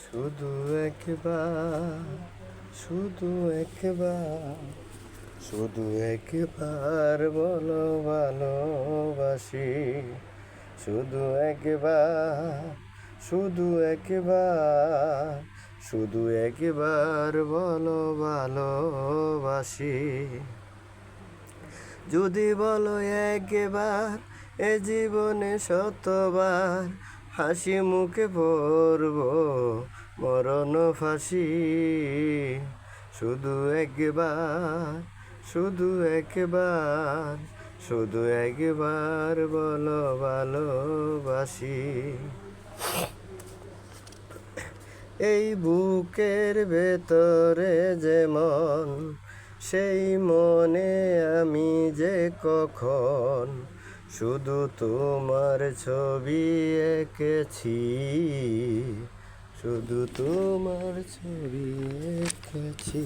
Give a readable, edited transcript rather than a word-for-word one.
শুধু একবার, শুধু একবার, শুধু একবার বলো ভালোবাসি। শুধু একবার, শুধু একবার, শুধু একবার বলো ভালোবাসি। যদি বলো একবার, এ জীবনে শতবার হাসি মুখে পড়ব মরণ ফাঁসি। শুধু একবার, শুধু একবার, শুধু একবার বলো ভালোবাসি। এই বুকের ভেতরে যেমন, সেই মনে আমি যে কখন শুধু তোমার ছবি এঁকেছি, শুধু তোমার ছবি এঁকেছি।